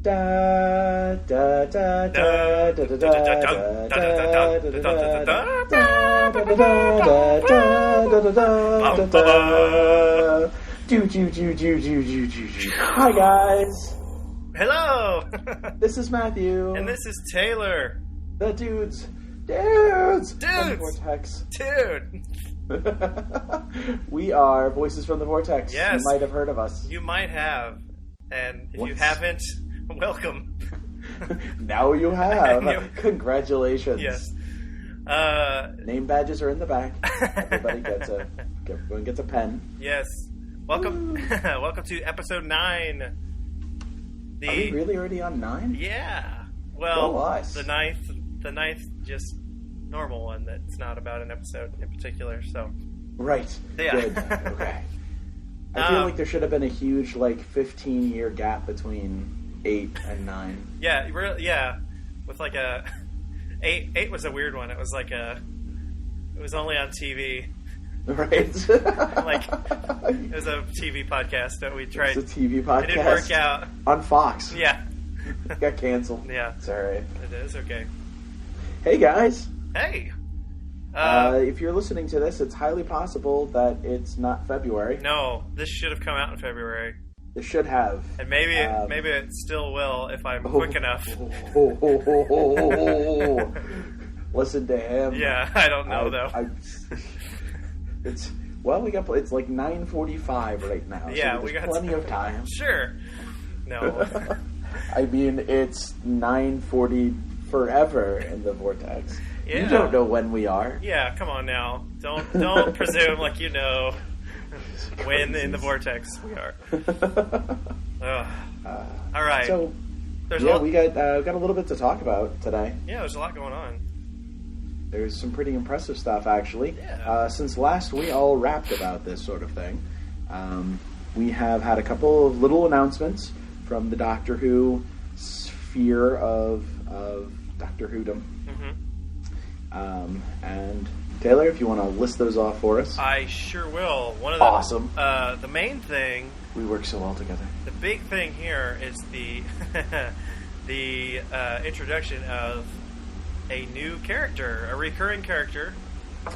Da da da da da da da. Hi guys. Hello. This is Matthew. And this is Taylor. The dudes. Dudes. Dudes. From the Vortex. Dude. We are Voices from the Vortex. Yes. You might have heard of us. You might have. And if you haven't, welcome. Now you have. Congratulations. Yes. Name badges are in the back. Everybody gets a pen. Yes. Welcome. Welcome to episode 9. Are we really already on 9? Yeah. Well, Go us. the ninth, just normal one that's not about an episode in particular. So. Right. Yeah. Good. Okay. I feel like there should have been a huge 15-year gap between 8 and 9. Yeah. Yeah. With a 8 was a weird one. It was it was only on TV. Right. It was a TV podcast that we tried. It's a TV podcast. It didn't work out. On Fox. Yeah. It got canceled. Yeah. It's alright. It is okay. Hey guys. Hey. If you're listening to this, it's highly possible that it's not February. No, this should have come out in February. It should have. And maybe it still will if I'm quick enough. Listen to him. Yeah, I don't know though. It's 9:45 right now. Yeah, so we got plenty of time. Sure. No. I mean, it's 9:40 forever in the Vortex. Yeah. You don't know when we are. Yeah, come on now. Don't presume like you know when in the Vortex we are. All right. So, we got a little bit to talk about today. Yeah, there's a lot going on. There's some pretty impressive stuff, actually. Yeah. Since last we all rapped about this sort of thing, we have had a couple of little announcements from the Doctor Who sphere of Doctor Whodom. Mm-hmm. And Taylor, if you want to list those off for us. I sure will. One of them, awesome. The main thing. We work so well together. The big thing here is the introduction of a new character, a recurring character.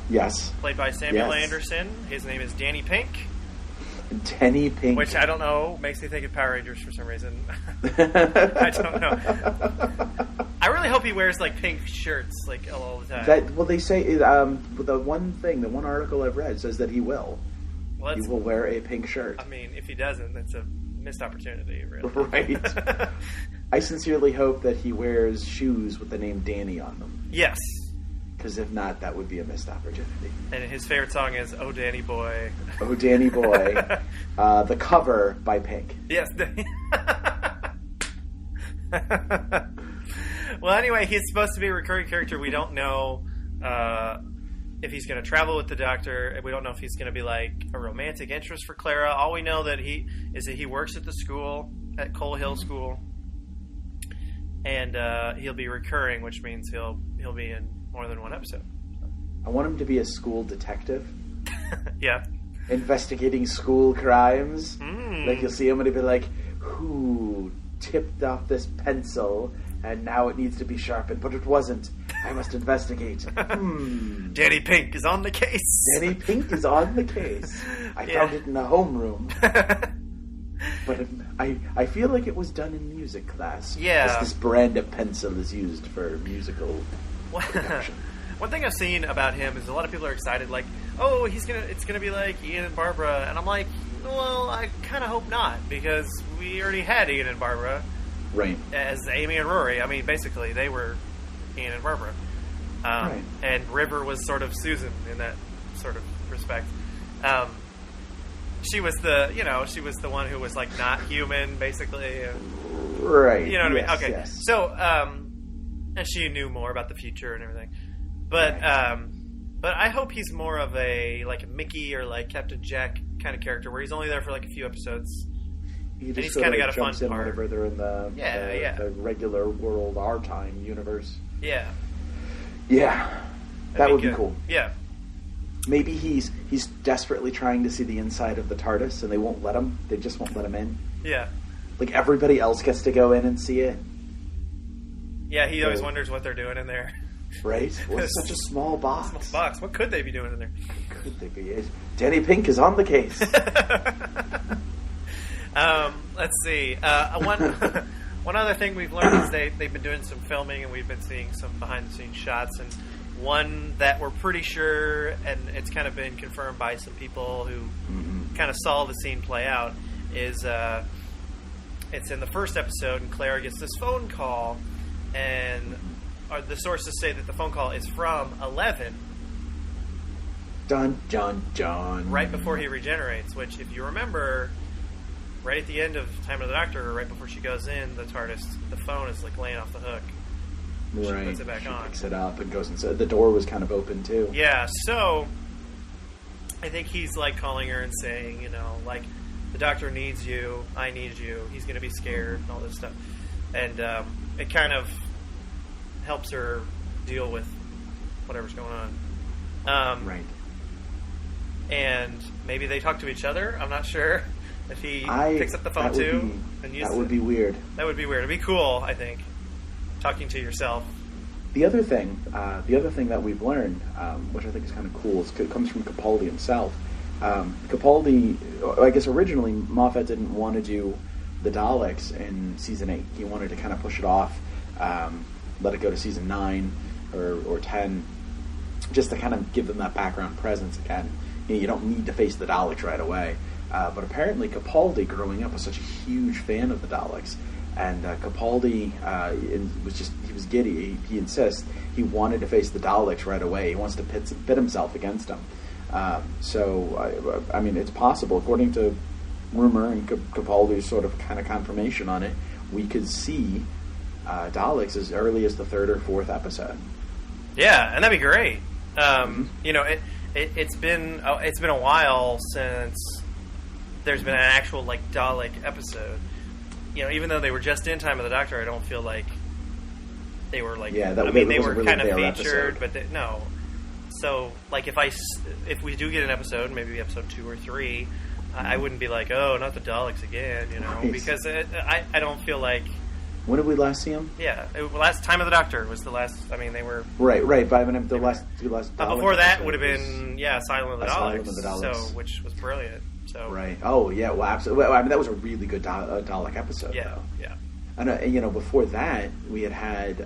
Yes. Played by Samuel Anderson. His name is Danny Pink. Danny Pink. Which I don't know, makes me think of Power Rangers for some reason. I don't know. I really hope he wears pink shirts all the time. They say the one article I've read says that he will. Well, he will wear a pink shirt. I mean, if he doesn't, that's a missed opportunity, really. Right. I sincerely hope that he wears shoes with the name Danny on them. Yes. Because if not, that would be a missed opportunity. And his favorite song is "Oh Danny Boy." Oh Danny Boy. The cover by Pink. Yes. Well, anyway, he's supposed to be a recurring character. We don't know if he's going to travel with the Doctor. We don't know if he's going to be a romantic interest for Clara. All we know that he works at the school, at Coal Hill School, and he'll be recurring, which means he'll be in more than one episode. I want him to be a school detective. Yeah. Investigating school crimes. Mm. You'll see him and he'll be like, who tipped off this pencil and now it needs to be sharpened, but it wasn't. I must investigate. Danny Pink is on the case. Danny Pink is on the case. I found it in the homeroom. But I feel like it was done in music class. Yeah. Because this brand of pencil is used for musical production. One thing I've seen about him is a lot of people are excited, it's gonna be like Ian and Barbara, and I'm like, well, I kind of hope not, because we already had Ian and Barbara, right? As Amy and Rory. I mean, basically they were Ian and Barbara, right. And River was sort of Susan in that sort of respect. She was the one who was not human, basically. Right. You know what I mean? Okay. Yes. So, and she knew more about the future and everything. But I hope he's more of a Mickey or Captain Jack kind of character, where he's only there for a few episodes. He's kind of got a fun part. Whenever they're in the regular world, our time universe. Yeah. Yeah. That would be cool. Yeah. Maybe he's desperately trying to see the inside of the TARDIS, and they won't let him. They just won't let him in. Yeah. Like, everybody else gets to go in and see it. Yeah, he always wonders what they're doing in there. Right? Well, it's such a small box. Small box. What could they be doing in there? What could they be? Danny Pink is on the case. Let's see. One other thing we've learned is they've been doing some filming, and we've been seeing some behind-the-scenes shots, and one that we're pretty sure, and it's kind of been confirmed by some people who kind of saw the scene play out, is it's in the first episode, and Clara gets this phone call, and the sources say that the phone call is from 11. Dun, dun, dun. Right before he regenerates, which, if you remember, right at the end of Time of the Doctor, or right before she goes in, the TARDIS, the phone is like laying off the hook. Right. She puts it back on. Picks it up and goes inside. The door was kind of open, too. Yeah, so I think he's like calling her and saying, you know, like, the Doctor needs you, I need you, he's going to be scared, and all this stuff. And it kind of helps her deal with whatever's going on. Right. And maybe they talk to each other. I'm not sure if he picks up the phone too and uses it. That would be weird. That would be weird. It'd be cool, I think, talking to yourself. The other thing that we've learned, which I think is kind of cool, is it comes from Capaldi himself. Capaldi, I guess originally Moffat didn't want to do the Daleks in season 8. He wanted to kind of push it off, let it go to season 9 or 10, just to kind of give them that background presence again. You don't need to face the Daleks right away. But apparently Capaldi, growing up, was such a huge fan of the Daleks. And Capaldi was giddy. He insists he wanted to face the Daleks right away. He wants to pit himself against them. So, I mean, it's possible. According to rumor and Capaldi's sort of kind of confirmation on it, we could see Daleks as early as the 3rd or 4th episode. Yeah, and that'd be great. You know, it's been a while since there's been an actual like Dalek episode. You know, even though they were just in Time of the Doctor, I don't feel like they were like. Yeah, they were really kind of featured, episode. but no. So, like, if we do get an episode, maybe episode 2 or 3, I wouldn't be like, oh, not the Daleks again, you know, right. Because I don't feel like. When did we last see them? Yeah, last Time of the Doctor was the last. I mean, they were right. But I mean, the last Dalek before that would have been Asylum of the Daleks, Asylum of the Daleks. So which was brilliant. So right. Oh yeah. Well, absolutely. Well, I mean, that was a really good Dalek episode. Yeah. Though. Yeah. And you know, before that, we had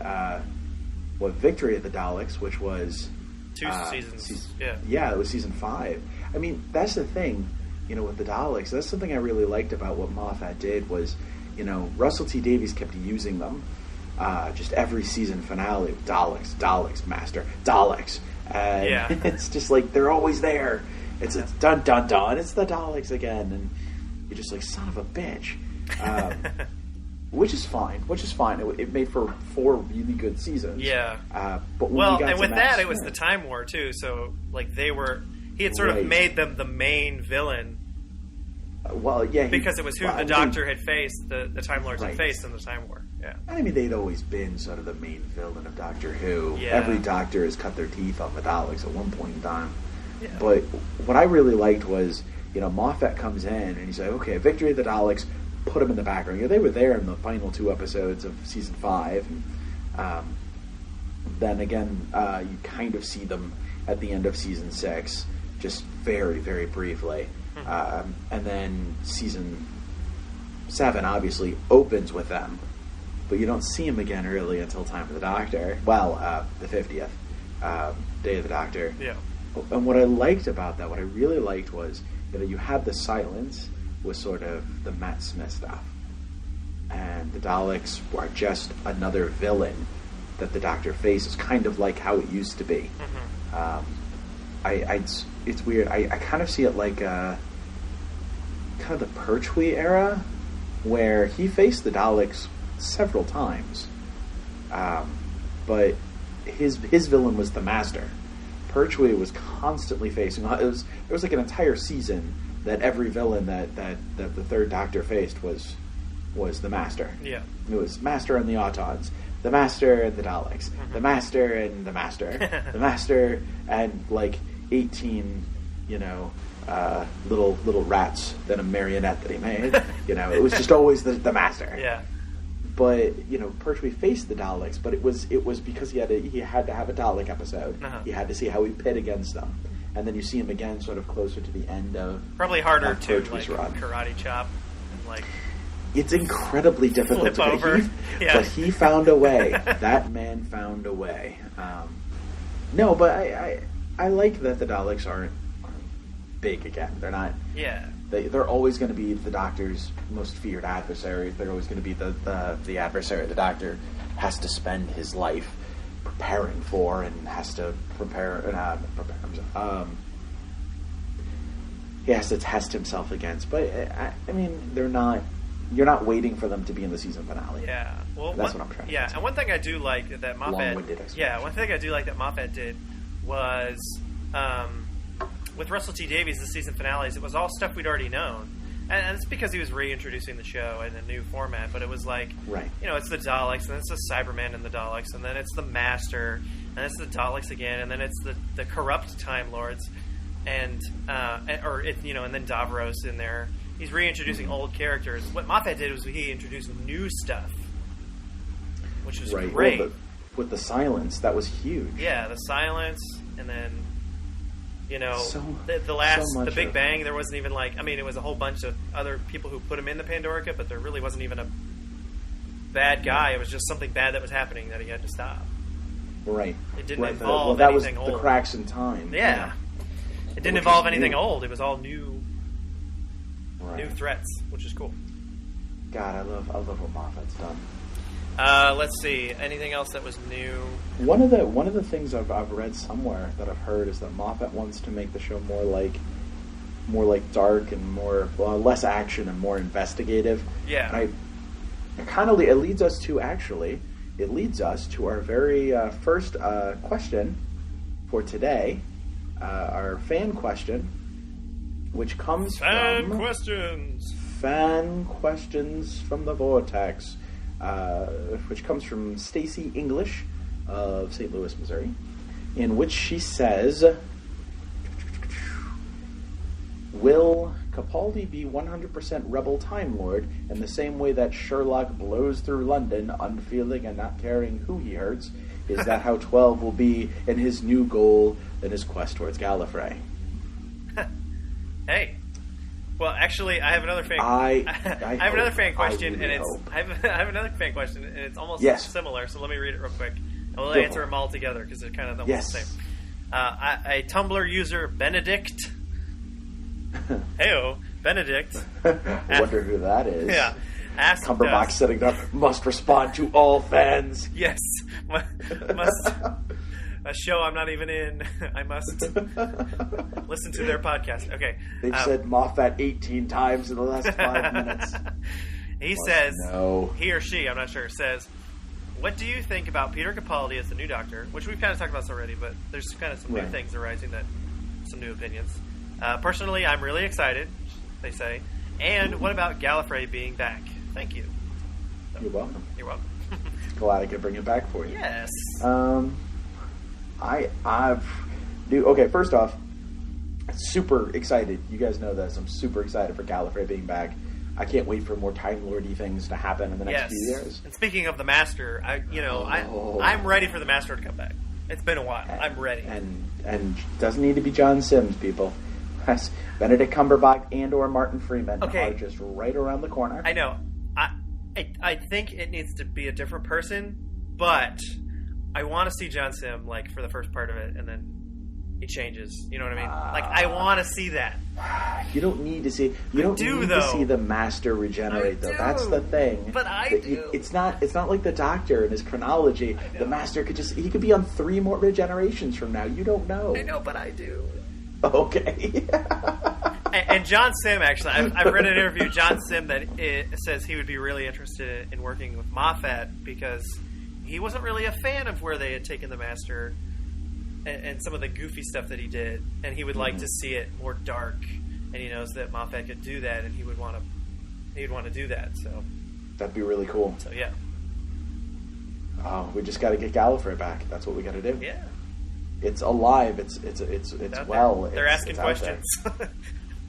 Victory of the Daleks, which was 2 seasons. Yeah, it was season 5. I mean, that's the thing. You know, with the Daleks, that's something I really liked about what Moffat did was, you know, Russell T Davies kept using them. Just every season finale, Daleks, Master, Daleks. And it's just like, they're always there. It's dun, dun, dun, it's the Daleks again. And you're just like, son of a bitch. Which is fine. It made for 4 really good seasons. Yeah. But when we got and to with Matt that, Smith, it was the Time War, too. So, like, he had sort of made them the main villain. Well, yeah. Because it was who the Doctor had faced, the Time Lords had faced in the Time War. Yeah. I mean, they'd always been sort of the main villain of Doctor Who. Yeah. Every Doctor has cut their teeth on the Daleks at one point in time. Yeah. But what I really liked was, you know, Moffat comes in and he's like, okay, Victory of the Daleks, put them in the background. You know, they were there in the final 2 episodes of season 5. And, then again, you kind of see them at the end of season 6, just very, very briefly. And then season 7 obviously opens with them, but you don't see them again really until Time of the Doctor. Well, the 50th Day of the Doctor. Yeah. And what I liked about that, what I really liked was, you know, you had the silence with sort of the Matt Smith stuff, and the Daleks are just another villain that the Doctor faces, kind of like how it used to be. It's weird. I kind of see it like kind of the Pertwee era, where he faced the Daleks several times, but his villain was the Master. Pertwee was constantly facing. There was like an entire season that every villain that the 3rd Doctor faced was the Master. Yeah. It was Master and the Autons, the Master and the Daleks, the Master and the Master, the Master and like 18, little rats than a marionette that he made. It was just always the master. Yeah. But Pertwee faced the Daleks, but it was because he had to have a Dalek episode. Uh-huh. You had to see how he pit against them, and then you see him again, sort of closer to the end of probably harder to Pertwee's run. karate chop, and It's incredibly difficult flip over. But he found a way. That man found a way. No, but I like that the Daleks aren't big again. They're not. Yeah. They're always going to be the Doctor's most feared adversaries. They're always going to be the adversary the Doctor has to spend his life preparing for and has to he has to test himself against. But I mean, they're not. You're not waiting for them to be in the season finale. Yeah, well, that's what I'm trying to say. Yeah, and one thing I do like that Moffat. Yeah, one thing I do like that Moffat did was. With Russell T Davies, the season finales, it was all stuff we'd already known. And it's because he was reintroducing the show in a new format. But it was like, it's the Daleks, and then it's the Cybermen and the Daleks, and then it's the Master, and it's the Daleks again, and then it's the corrupt Time Lords, and then Davros in there. He's reintroducing old characters. What Moffat did was he introduced new stuff, which was great. Well, with the silence, that was huge. Yeah, the silence, and then... the Big Bang, there wasn't even it was a whole bunch of other people who put him in the Pandorica, but there really wasn't even a bad guy. It was just something bad that was happening that he had to stop. Right. It didn't involve anything old. The cracks in time. Yeah. It didn't involve anything old. It was all new threats, which is cool. God, I love what Moffat's done. Let's see. Anything else that was new? One of the things I've read somewhere that I've heard is that Moffat wants to make the show more like dark and less action and more investigative. Yeah. And it leads us to our very first question for today, our fan question, which comes from fan questions from the Vortex. Which comes from Stacy English of St. Louis, Missouri, in which she says, will Capaldi be 100% rebel Time Lord in the same way that Sherlock blows through London unfeeling and not caring who he hurts? Is that how 12 will be in his new goal in his quest towards Gallifrey? Hey. Well, actually, I have another fan. I have another fan question, I have another fan question, and it's almost similar. So let me read it real quick, and we'll answer them all together because they're kind of almost the same. A Tumblr user, Benedict. Heyo, Benedict. I wonder who that is. Yeah. Asked Cumberbatch sitting there must respond to all fans. Yes, must. A show I'm not even in. I must listen to their podcast. Okay. They've said Moffat 18 times in the last 5 minutes. He says, he or she, I'm not sure, says, what do you think about Peter Capaldi as the new Doctor? Which we've kind of talked about this already, but there's kind of some new things arising some new opinions. Personally, I'm really excited, they say. And what about Gallifrey being back? Thank you. So, you're welcome. You're welcome. Glad I could bring it back for you. Yes. Okay, first off, super excited. You guys know this. I'm super excited for Gallifrey being back. I can't wait for more Time Lordy things to happen in the next few years. And speaking of the Master, I'm ready for the Master to come back. It's been a while. I'm ready. And doesn't need to be John Sims, people. Benedict Cumberbatch and or Martin Freeman are just right around the corner. I know. I think it needs to be a different person, but I want to see John Sim for the first part of it, and then he changes. You know what I mean? I want to see that. You don't need to see. You don't need to see the Master regenerate, though. That's the thing. But I do. It's not like the Doctor and his chronology. The Master he could be on 3 more regenerations from now. You don't know. I know, but I do. Okay. And John Sim, actually, I've read an interview. John Sim that says he would be really interested in working with Moffat because he wasn't really a fan of where they had taken the Master and some of the goofy stuff that he did, and he would like to see it more dark. And he knows that Moffat could do that, and he would want to do that. So that'd be really cool. So yeah. Oh, we just got to get Gallifrey back. That's what we got to do. Yeah. It's alive. It's well. They're asking questions.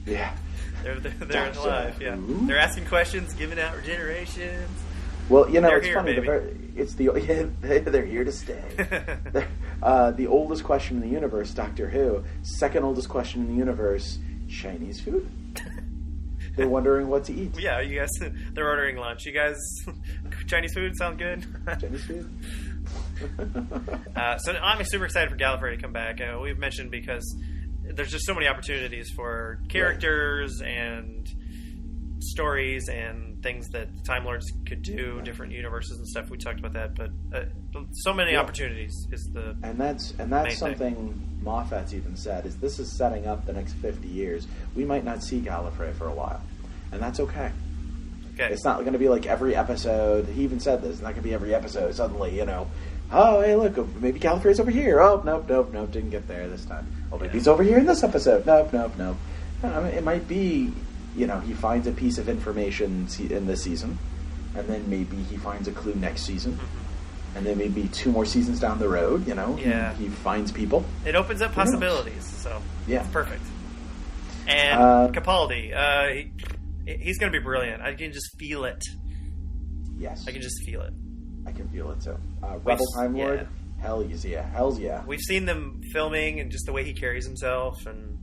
Yeah. They're alive. Yeah. They're asking questions, giving out regenerations. Well, you know, they're it's here, funny. Baby. They're here to stay. The oldest question in the universe, Doctor Who. Second oldest question in the universe, Chinese food. They're wondering what to eat. Yeah, you guys. They're ordering lunch. You guys, Chinese food sound good. Chinese food. So I'm super excited for Gallifrey to come back. We've mentioned because there's just so many opportunities for characters and stories and things that Time Lords could do, different universes and stuff. We talked about that, but so many opportunities is the and that's something Moffat's even said is this is setting up the next 50 years. We might not see Gallifrey for a while, and that's okay. Okay, it's not going to be like every episode. He even said this. It's not going to be every episode. Suddenly, you know, oh hey look, maybe Gallifrey's over here. Oh nope, didn't get there this time. Oh maybe he's over here in this episode. Nope. I mean, it might be. You know, he finds a piece of information in this season, and then maybe he finds a clue next season, and then maybe 2 more seasons down the road, you know, he finds people. It opens up possibilities, so it's perfect. And Capaldi, he's going to be brilliant. I can just feel it. Yes. I can just feel it. I can feel it, too. Rebel Time Lord, hells yeah. We've seen them filming and just the way he carries himself and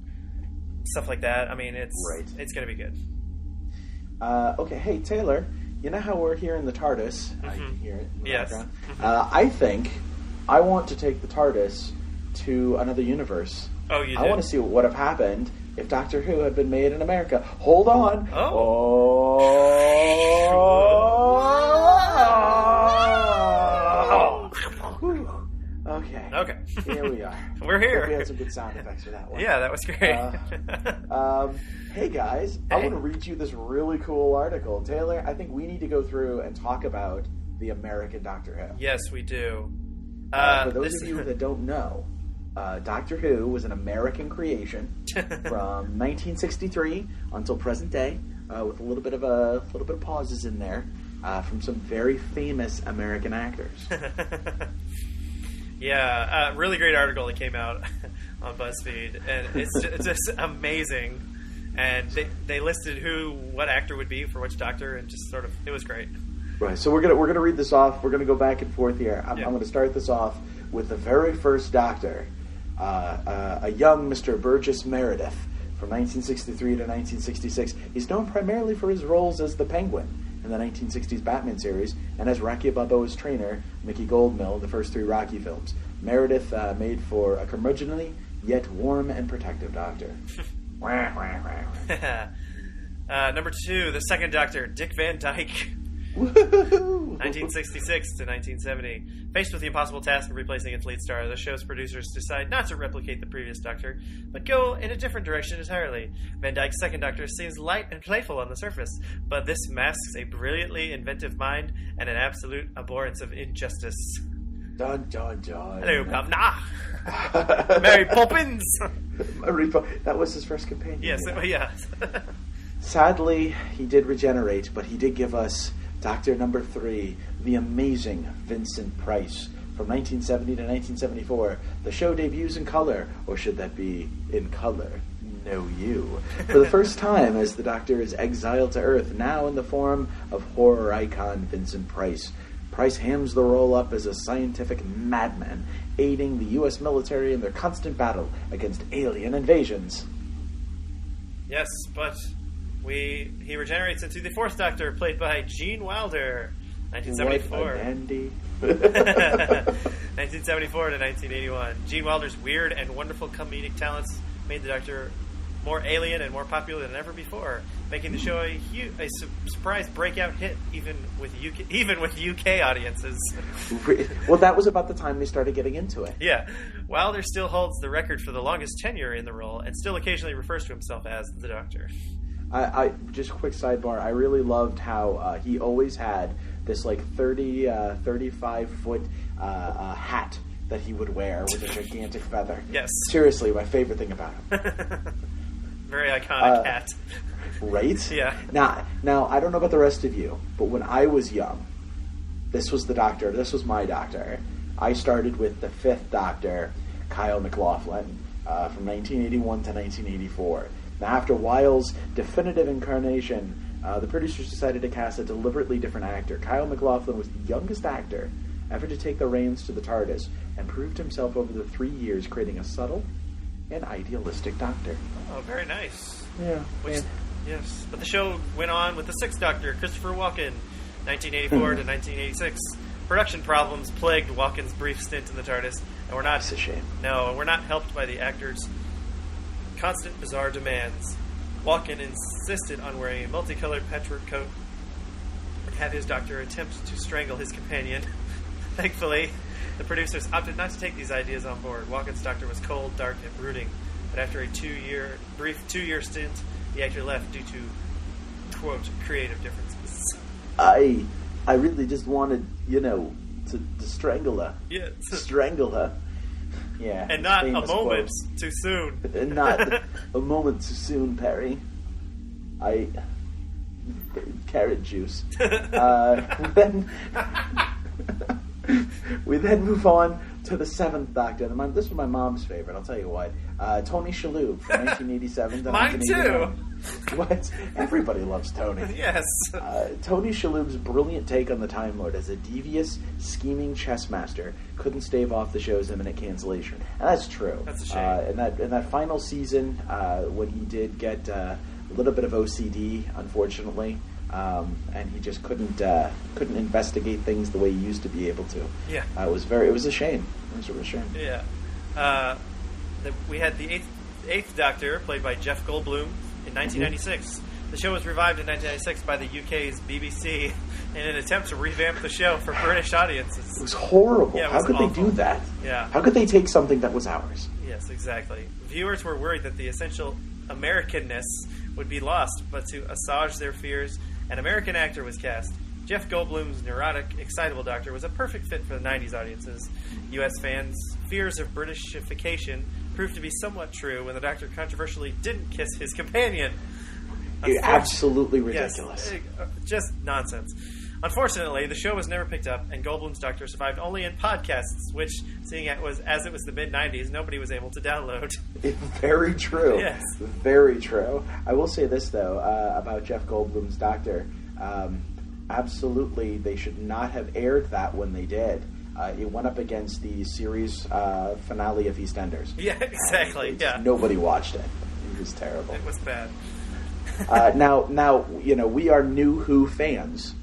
stuff like that. I mean, it's going to be good. Okay, hey Taylor, you know how we're here in the TARDIS? I can hear it in the background. I think I want to take the TARDIS to another universe. Oh, you I want to see what would have happened if Doctor Who had been made in America. Hold on. Okay. Here we are. We're here. We had some good sound effects for that one. Yeah, that was great. Hey guys, I want to read you this really cool article. Taylor, I think we need to go through and talk about the American Doctor Who. Yes, we do. For those of you that don't know, Doctor Who was an American creation from 1963 until present day, with a little bit of pauses in there from some very famous American actors. Yeah, really great article that came out on BuzzFeed, and it's just amazing. And they listed what actor would be for which Doctor, and just sort of it was great. Right, so we're gonna read this off. We're gonna go back and forth here. I'm gonna start this off with the very first Doctor, a young Mr. Burgess Meredith from 1963 to 1966. He's known primarily for his roles as the Penguin in the 1960s Batman series, and as Rocky Balboa's trainer, Mickey Goldmill, in the first 3 Rocky films. Meredith made for a curmudgeonly, yet warm and protective Doctor. Number 2, the second Doctor, Dick Van Dyke. 1966 to 1970. Faced with the impossible task of replacing its lead star, the show's producers decide not to replicate the previous Doctor, but go in a different direction entirely. Van Dyke's second Doctor seems light and playful on the surface, but this masks a brilliantly inventive mind and an absolute abhorrence of injustice. Dun, dun, dun. Hello, Governor. Mary Poppins. That was his first companion. Yes, yeah. Sadly, he did regenerate, but he did give us Doctor number 3, the amazing Vincent Price. From 1970 to 1974, the show debuts in color, or should that be in color? No, you. For the first time, as the Doctor is exiled to Earth, now in the form of horror icon Vincent Price. Price hams the role up as a scientific madman, aiding the U.S. military in their constant battle against alien invasions. Yes, but he regenerates into the 4th Doctor, played by Gene Wilder, 1974. What a dandy. 1974 to 1981. Gene Wilder's weird and wonderful comedic talents made the Doctor more alien and more popular than ever before, making the show a surprise breakout hit even with UK audiences. Well, that was about the time they started getting into it. Yeah. Wilder still holds the record for the longest tenure in the role and still occasionally refers to himself as the Doctor. I just a quick sidebar. I really loved how he always had this like 35-foot hat that he would wear with a gigantic feather. Yes. Seriously, my favorite thing about him. Very iconic hat. Right? Yeah. Now, I don't know about the rest of you, but when I was young, this was the Doctor. This was my Doctor. I started with the 5th Doctor, Kyle McLaughlin, from 1981 to 1984. Now, after Weil's definitive incarnation, the producers decided to cast a deliberately different actor. Kyle MacLachlan was the youngest actor ever to take the reins to the TARDIS and proved himself over the 3 years, creating a subtle and idealistic Doctor. Oh, very nice. Yeah. Yes. But the show went on with the Sixth Doctor, Christopher Walken, 1984 to 1986. Production problems plagued Walken's brief stint in the TARDIS, and we're not... It's a shame. No, we're not helped by the actor's constant bizarre demands. Walken insisted on wearing a multicolored patchwork coat and had his doctor attempt to strangle his companion. Thankfully, the producers opted not to take these ideas on board. Walken's doctor was cold, dark, and brooding, but after a brief two-year stint, the actor left due to, quote, creative differences. I really just wanted, to strangle her. Yeah. Strangle her. Yeah. And not a moment quote. too soon. And not a moment too soon, Perry. Carrot juice. We then move on to the Seventh Doctor. This was my mom's favorite, I'll tell you what. Tony Shalhoub from 1987 to Mine 1981. What? Everybody loves Tony. Yes. Tony Shalhoub's brilliant take on the Time Lord as a devious, scheming chess master couldn't stave off the show's imminent cancellation. And that's true. That's a shame. In that final season, when he did get a little bit of OCD, unfortunately, and he just couldn't investigate things the way he used to be able to. Yeah. It was a shame. It was a real shame. Yeah. We had the eighth Doctor, played by Jeff Goldblum, in 1996. The show was revived in 1996 by the UK's BBC in an attempt to revamp the show for British audiences. It was horrible. Yeah, How could awful. they do that? Yeah. How could they take something that was ours? Yes, exactly. Viewers were worried that the essential Americanness would be lost, but to assuage their fears, an American actor was cast. Jeff Goldblum's neurotic, excitable Doctor was a perfect fit for the 90s audiences. U.S. fans' fears of Britishification proved to be somewhat true when the Doctor controversially didn't kiss his companion. Absolutely ridiculous. Yes, just nonsense. Unfortunately, the show was never picked up, and Goldblum's Doctor survived only in podcasts, which, seeing it was as it was the mid-90s, nobody was able to download. Very true. Yes. Very true. I will say this, though, about Jeff Goldblum's Doctor. Absolutely, they should not have aired that when they did. It went up against the series finale of EastEnders. Yeah, exactly. Yeah. Nobody watched it. It was terrible. It was bad. Now, we are New Who fans.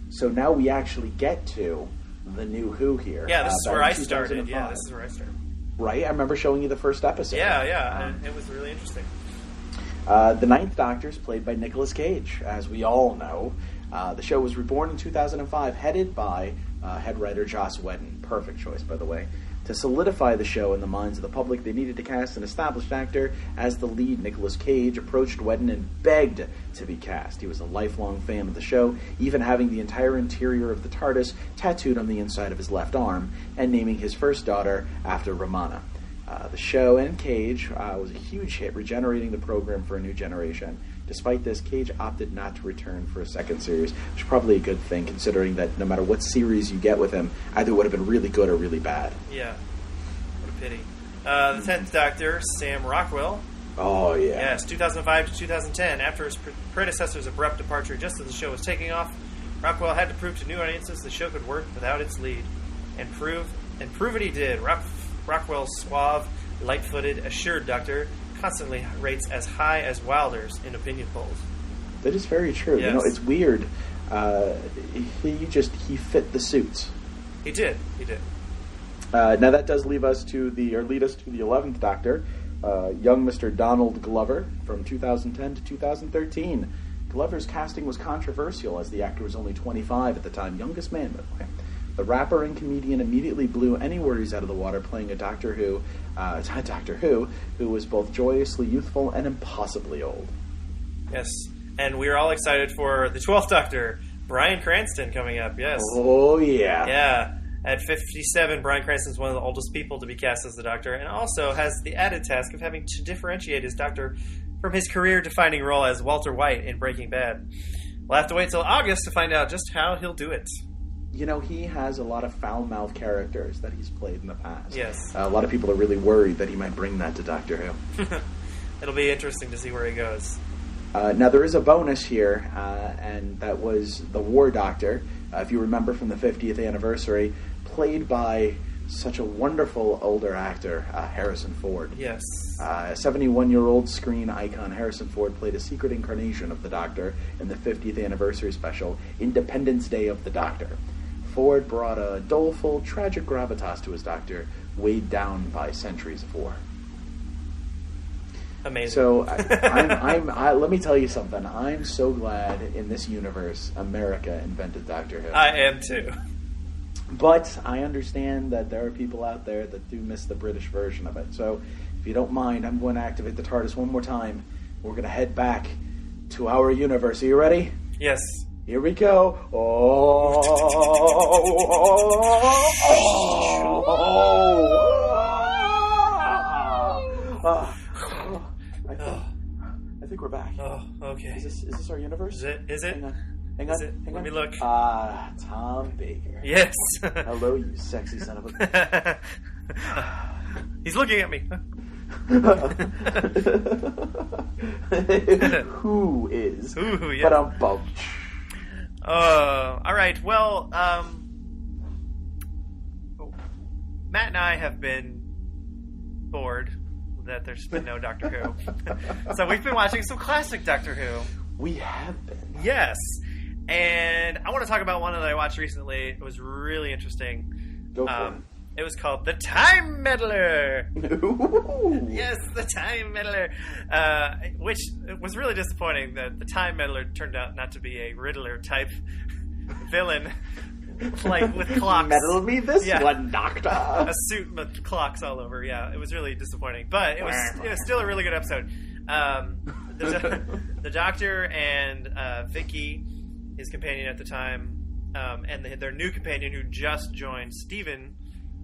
So now we actually get to the New Who here. Yeah, this is where I started. Yeah, this is where I started. Right? I remember showing you the first episode. Yeah. And it was really interesting. The Ninth Doctor is played by Nicolas Cage, as we all know. The show was reborn in 2005, headed by head writer Joss Whedon. Perfect choice, by the way. To solidify the show in the minds of the public, they needed to cast an established actor as the lead. Nicolas Cage approached Whedon and begged to be cast. He was a lifelong fan of the show, even having the entire interior of the TARDIS tattooed on the inside of his left arm, and naming his first daughter after Romana. The show and Cage was a huge hit, regenerating the program for a new generation. Despite this, Cage opted not to return for a second series, which is probably a good thing, considering that no matter what series you get with him, either would have been really good or really bad. Yeah. What a pity. The 10th Doctor, Sam Rockwell. Oh, yeah. Yes, 2005 to 2010. After his predecessor's abrupt departure just as the show was taking off, Rockwell had to prove to new audiences the show could work without its lead. And prove it he did. Rockwell's suave, light-footed, assured Doctor constantly rates as high as Wilder's in opinion polls. That is very true. Yes. It's weird. He fit the suits. He did. Now that does lead us to the 11th Doctor, young Mr. Donald Glover from 2010 to 2013. Glover's casting was controversial as the actor was only 25 at the time, youngest man, by the way. The rapper and comedian immediately blew any worries out of the water, playing a Doctor Who who was both joyously youthful and impossibly old. Yes, and we are all excited for the 12th Doctor, Bryan Cranston, coming up, yes. Oh, yeah. Yeah. At 57, Bryan Cranston is one of the oldest people to be cast as the Doctor, and also has the added task of having to differentiate his Doctor from his career-defining role as Walter White in Breaking Bad. We'll have to wait till August to find out just how he'll do it. he has a lot of foul-mouthed characters that he's played in the past. Yes. A lot of people are really worried that he might bring that to Doctor Who. It'll be interesting to see where he goes. Now, there is a bonus here, and that was the War Doctor, if you remember from the 50th anniversary, played by such a wonderful older actor, Harrison Ford. Yes. A 71-year-old screen icon, Harrison Ford played a secret incarnation of the Doctor in the 50th anniversary special, Independence Day of the Doctor. Ford brought a doleful, tragic gravitas to his Doctor, weighed down by centuries of war. Amazing. So, let me tell you something. I'm so glad in this universe America invented Doctor Who. I am too. But I understand that there are people out there that do miss the British version of it. So, if you don't mind, I'm going to activate the TARDIS one more time. We're going to head back to our universe. Are you ready? Yes. Here we go. I think we're back. Oh, okay. Is this our universe? Is it? Hang on. Let me look. Tom Baker. Yes. Hello, you sexy son of a... He's looking at me. Who is? Ooh, yeah. Ba-dum-bum. All right. Well, Matt and I have been bored that there's been no Doctor Who. So we've been watching some classic Doctor Who. We have been. Yes. And I want to talk about one that I watched recently. It was really interesting. Go for it. It was called The Time Meddler. Ooh. Yes, The Time Meddler. Which was really disappointing that The Time Meddler turned out not to be a Riddler-type villain. Like, with clocks. Meddle me this one, Doctor. A suit with clocks all over, yeah. It was really disappointing. But it was still a really good episode. The Doctor and Vicky, his companion at the time, and their new companion who just joined, Steven,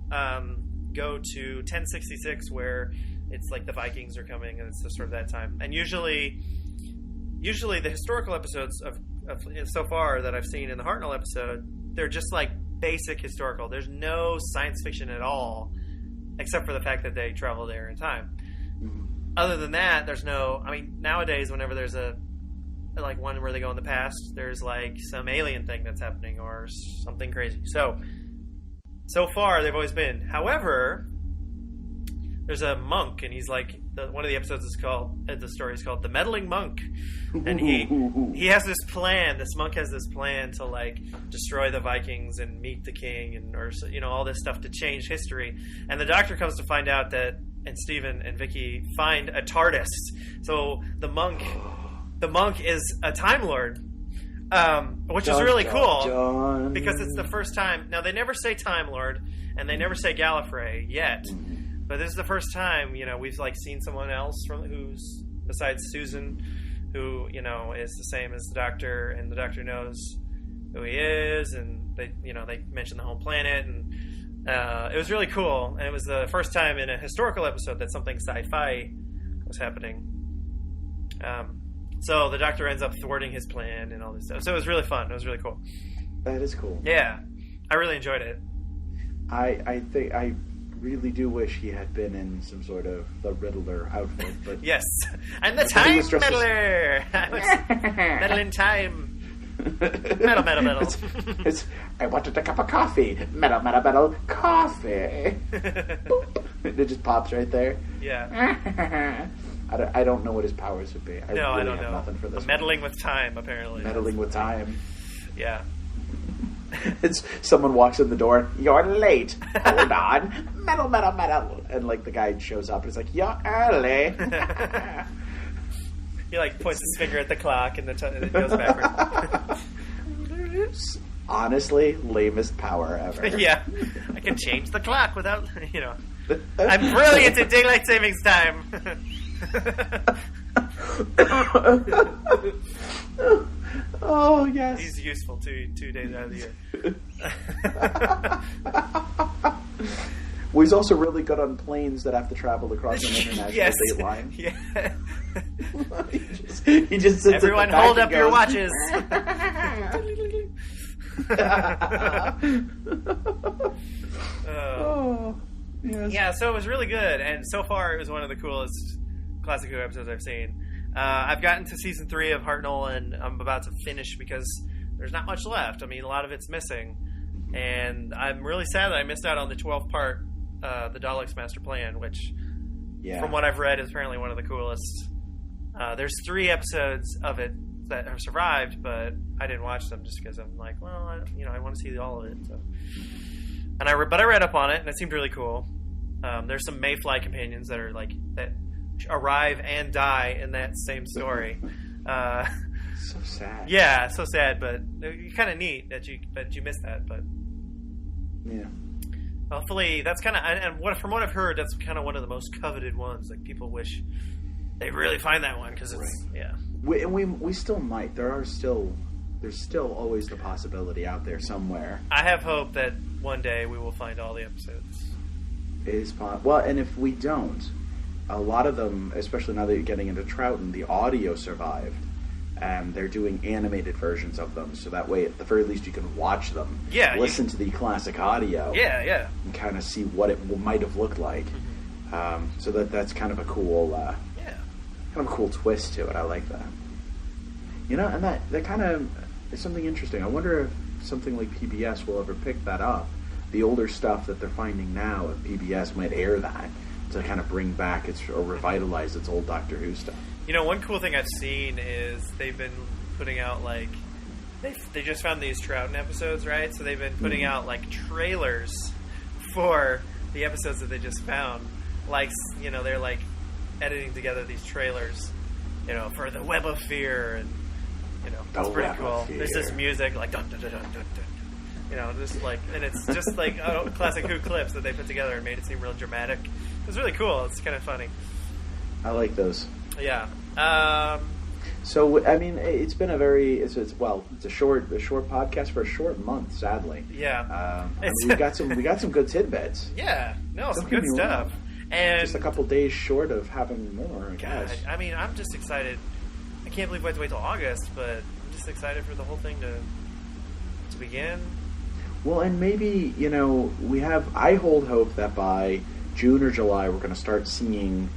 go to 1066, where it's like the Vikings are coming, and it's just sort of that time. And usually the historical episodes of so far that I've seen in the Hartnell episode, they're just like basic historical. There's no science fiction at all, except for the fact that they travel there in time. Other than that, there's no... I mean, nowadays, whenever there's like one where they go in the past, there's like some alien thing that's happening or something crazy. So far, they've always been. However, there's a monk, and he's like... one of the episodes is called... the story is called The Meddling Monk. And he has this plan. This monk has this plan to, like, destroy the Vikings and meet the king and, or, all this stuff to change history. And the Doctor comes to find out that... And Stephen and Vicky find a TARDIS. So the monk is a Time Lord, which is really cool because it's the first time. Now they never say Time Lord and they never say Gallifrey yet, but this is the first time we've like seen someone else who's besides Susan, who is the same as the Doctor, and the Doctor knows who he is, and they mention the home planet and. It was really cool, and it was the first time in a historical episode that something sci-fi was happening. So the Doctor ends up thwarting his plan and all this stuff. So it was really fun. It was really cool. That is cool. Yeah, I really enjoyed it. I think I really do wish he had been in some sort of the Riddler outfit. But yes, I'm the Time Meddler. Meddle in time. Meddle. I wanted a cup of coffee. Meddle, coffee. It just pops right there. Yeah. I don't know what his powers would be. I don't know. Nothing for this. Meddling with time, apparently. Meddling with time. Yeah. It's someone walks in the door. You're late. Hold on. Meddle. And like the guy shows up and it's like, you're early. He like points his finger at the clock and it goes backwards. Honestly, lamest power ever. Yeah, I can change the clock without, I'm brilliant at daylight savings time. Oh yes, he's useful 2 days out of the year. Well, he's also really good on planes that have to travel across an international date line. Yeah. he just sits Everyone at the back hold and up your goes, watches. Yes. Yeah, so it was really good, and so far it was one of the coolest Classic Who episodes I've seen. I've gotten to season 3 of Hartnell, and I'm about to finish because there's not much left. I mean, a lot of it's missing, and I'm really sad that I missed out on the 12th part, the Daleks Master Plan, which, from what I've read, is apparently one of the coolest. There's 3 episodes of it that have survived, but I didn't watch them just because I'm like, well, I want to see all of it. So. But I read up on it, and it seemed really cool. There's some Mayfly companions that are like that arrive and die in that same story. So sad. Yeah, so sad, but kind of neat that you missed that. But yeah, hopefully that's kind of, and from what I've heard, that's kind of one of the most coveted ones. Like people wish they really find that one because it's we still might. There's still always the possibility out there somewhere. I have hope that one day we will find all the episodes. It is well, and if we don't, a lot of them, especially now that you're getting into Troughton, the audio survived. They're doing animated versions of them, so that way, at the very least, you can watch them. Yeah, listen to the classic audio. Yeah. And kind of see what it might have looked like. So that's kind of a cool, kind of a cool twist to it. I like that. And that kind of is something interesting. I wonder if something like PBS will ever pick that up. The older stuff that they're finding now, if PBS might air that to kind of bring back or revitalize its old Doctor Who stuff. One cool thing I've seen is they've been putting out like they just found these Troughton episodes, right? So they've been putting out like trailers for the episodes that they just found. Like they're like editing together these trailers, for the Web of Fear, and it's pretty cool. There's this music like dun dun dun dun dun dun. Just like, and it's just like classic Who clips that they put together and made it seem real dramatic. It's really cool. It's kind of funny. I like those. Yeah. So I mean, it's been it's a short podcast for a short month, sadly. Yeah. We got some good tidbits. Yeah. No, some good stuff. And just a couple days short of having more. I guess. I mean, I'm just excited. I can't believe we have to wait till August, but I'm just excited for the whole thing to begin. Well, and maybe I hold hope that by June or July we're going to start seeing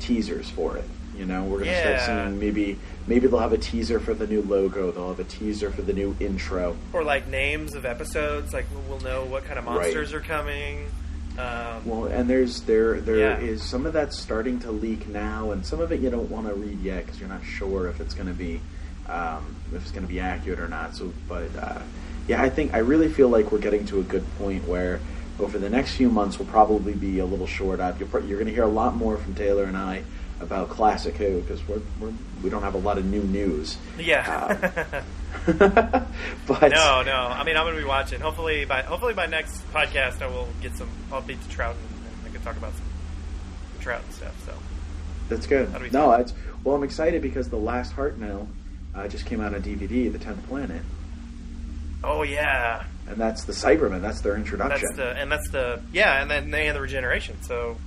teasers for it. We're going to start seeing maybe they'll have a teaser for the new logo. They'll have a teaser for the new intro, or like names of episodes. Like we'll know what kind of monsters are coming. Well, and there is some of that starting to leak now, and some of it you don't want to read yet because you're not sure if it's going to be accurate or not. So, but I really feel like we're getting to a good point where over the next few months we'll probably be a little short up. You're going to hear a lot more from Taylor and I about Classic Who because we don't have a lot of new news. Yeah. But no. I mean, I'm going to be watching. Hopefully by next podcast I'll beat the Troughton and I can talk about some Troughton stuff. So that's good. I'm excited because the last Hartnell just came out on DVD, The 10th Planet. Oh yeah. And that's the Cybermen. That's their introduction. And then they had the regeneration. So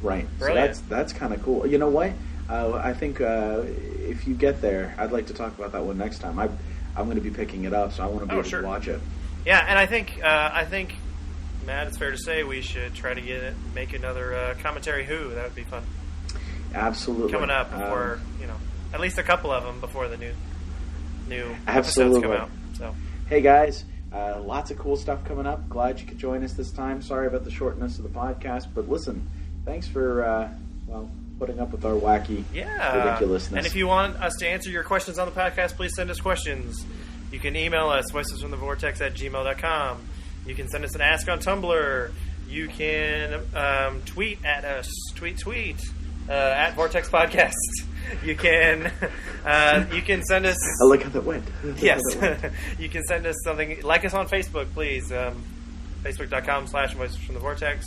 right. Brilliant. So that's kind of cool. You know what? I think if you get there, I'd like to talk about that one next time. I'm going to be picking it up, so I want to be able to watch it. Yeah, and I think Matt, it's fair to say we should try to make another commentary Who. That would be fun. Absolutely. Coming up before at least a couple of them before the new Absolutely. episodes come out. So hey guys. Lots of cool stuff coming up. Glad you could join us this time. Sorry about the shortness of the podcast, but listen, thanks for putting up with our wacky ridiculousness. And if you want us to answer your questions on the podcast, please send us questions. You can email us, voicesfromthevortex@gmail.com. You can send us an ask on Tumblr. You can tweet at us, tweet at Vortex Podcast. You can send us. I like how that went. Yes, you can send us something. Like us on Facebook, please. Facebook.com/voicesfromthevortex.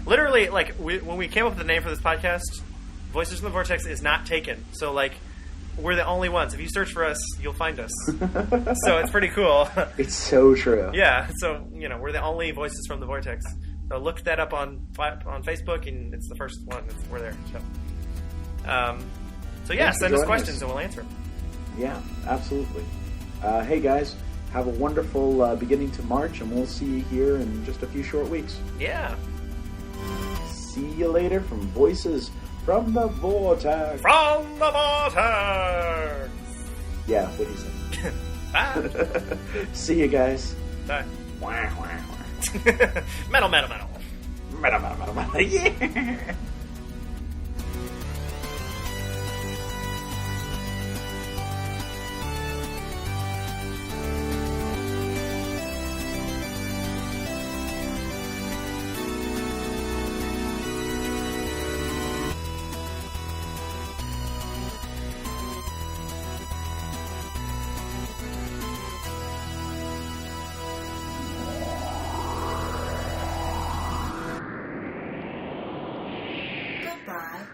Literally, when we came up with the name for this podcast, Voices from the Vortex is not taken. So, we're the only ones. If you search for us, you'll find us. So it's pretty cool. It's so true. Yeah. So we're the only Voices from the Vortex. So look that up on Facebook, and it's the first one. We're there. So send us questions and we'll answer them. Yeah, absolutely. Hey guys, have a wonderful beginning to March, and we'll see you here in just a few short weeks. Yeah. See you later from Voices from the Vortex. From the Vortex! Yeah, what do you say? Bye. See you guys. Bye. Wah, wah, wah. Metal, metal, metal. Metal, metal, metal, metal. Yeah. Bye.